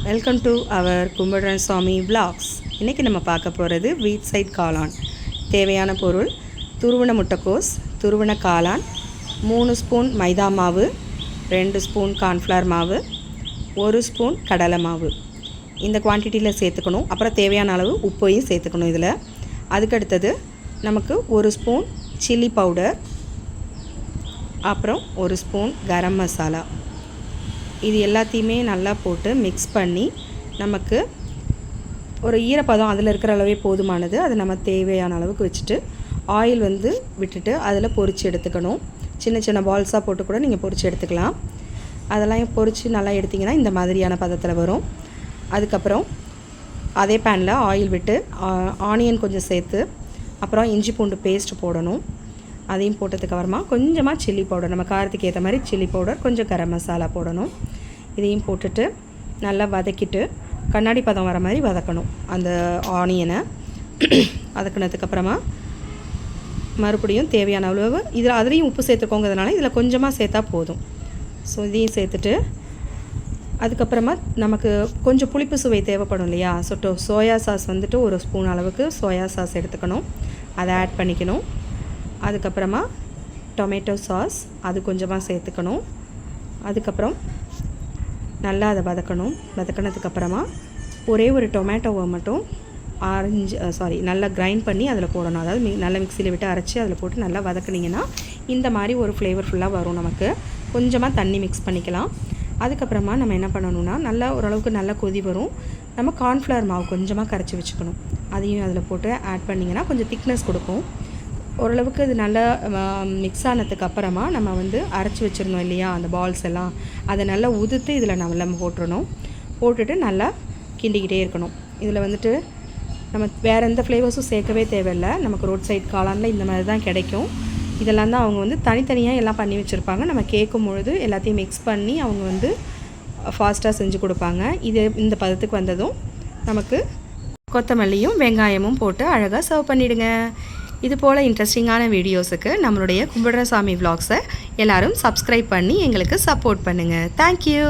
Welcome to our கும்படன் சாமி vlogs. இன்றைக்கி நம்ம பார்க்க போகிறது வீட் சைட் காளான். தேவையான பொருள்: துருவன முட்டைக்கோஸ், துருவன காளான், 3 ஸ்பூன் மைதா மாவு, 2 ஸ்பூன் கார்ன்ஃப்ளவர் மாவு, 1 ஸ்பூன் கடலை மாவு. இந்த குவான்டிட்டியில் சேர்த்துக்கணும். அப்புறம் தேவையான அளவு உப்பையும் சேர்த்துக்கணும் இதில். அதுக்கடுத்தது நமக்கு 1 ஸ்பூன் சில்லி பவுடர், அப்புறம் 1 ஸ்பூன் கரம் மசாலா. இது எல்லாத்தையுமே நல்லா போட்டு மிக்ஸ் பண்ணி நமக்கு ஒரு ஈரப்பதம் அதில் இருக்கிற அளவே போதுமானது. அது நம்ம தேவையான அளவுக்கு வச்சுட்டு ஆயில் விட்டுட்டு அதில் பொரித்து எடுத்துக்கணும். சின்ன சின்ன பால்ஸாக போட்டு கூட நீங்கள் பொரித்து எடுத்துக்கலாம். அதெல்லாம் பொரித்து நல்லா எடுத்திங்கன்னா இந்த மாதிரியான பதத்தில் வரும். அதுக்கப்புறம் அதே பேனில் ஆயில் விட்டு ஆனியன் கொஞ்சம் சேர்த்து, அப்புறம் இஞ்சி பூண்டு பேஸ்ட் போடணும். அதையும் போட்டதுக்கப்புறமா கொஞ்சமாக சில்லி பவுடர், நம்ம காரத்துக்கு ஏற்ற மாதிரி சில்லி பவுடர், கொஞ்சம் கரம் மசாலா போடணும். இதையும் போட்டுட்டு நல்லா வதக்கிட்டு கண்ணாடி பதம் வர மாதிரி வதக்கணும் அந்த ஆனியனை. வதக்கினதுக்கப்புறமா மறுபடியும் தேவையான அளவு அதுலேயும் உப்பு சேர்த்துக்கோங்கிறதுனால இதில் கொஞ்சமாக சேர்த்தா போதும். ஸோ இதையும் சேர்த்துட்டு அதுக்கப்புறமா நமக்கு கொஞ்சம் புளிப்பு சுவை தேவைப்படும் இல்லையா? சோயா சாஸ் 1 ஸ்பூன் அளவுக்கு சோயா சாஸ் எடுத்துக்கணும். அதை ஆட் பண்ணிக்கணும். அதுக்கப்புறமா டொமேட்டோ சாஸ் அது கொஞ்சமாக சேர்த்துக்கணும். அதுக்கப்புறம் நல்லா அதை வதக்கணும். வதக்கினதுக்கப்புறமா ஒரே ஒரு டொமேட்டோவை மட்டும் நல்லா கிரைண்ட் பண்ணி அதில் போடணும். அதாவது நல்லா மிக்சியில் விட்டு அரைச்சி அதில் போட்டு நல்லா வதக்குனிங்கன்னா இந்த மாதிரி ஒரு ஃப்ளேவர்ஃபுல்லாக வரும். நமக்கு கொஞ்சமாக தண்ணி மிக்ஸ் பண்ணிக்கலாம். அதுக்கப்புறமா நம்ம என்ன பண்ணணும்னா, நல்லா ஓரளவுக்கு நல்லா கொதி வரும். நம்ம கார்ன்ஃப்ளவர் மாவு கொஞ்சமாக கரைச்சி வச்சுக்கணும். அதையும் அதில் போட்டு ஆட் பண்ணிங்கன்னா கொஞ்சம் திக்னஸ் கொடுக்கும். ஓரளவுக்கு இது நல்லா மிக்ஸ் ஆனதுக்கு அப்புறமா நம்ம அரைச்சி வச்சுருந்தோம் இல்லையா அந்த பால்ஸ் எல்லாம், அதை நல்லா உதுத்து இதில் நம்ம போட்டுறணும். போட்டுட்டு நல்லா கிண்டிக்கிட்டே இருக்கணும். இதில் நம்ம வேறு எந்த ஃப்ளேவர்ஸும் சேர்க்கவே தேவையில்லை. நமக்கு ரோட் சைட் காளானில் இந்த மாதிரி தான் கிடைக்கும். இதெல்லாம் தான் அவங்க தனித்தனியாக எல்லாம் பண்ணி வச்சுருப்பாங்க. நம்ம கேட்கும் பொழுது எல்லாத்தையும் மிக்ஸ் பண்ணி அவங்க ஃபாஸ்ட்டாக செஞ்சு கொடுப்பாங்க. இந்த பதத்துக்கு வந்ததும் நமக்கு கொத்தமல்லியும் வெங்காயமும் போட்டு அழகாக சர்வ் பண்ணிவிடுங்க. இது போல் இன்ட்ரெஸ்டிங்கான வீடியோஸுக்கு நம்மளுடைய கும்படசாமி விலாக்ஸை எல்லோரும் சப்ஸ்கிரைப் பண்ணி எங்களுக்கு சப்போர்ட் பண்ணுங்கள். தேங்க்யூ.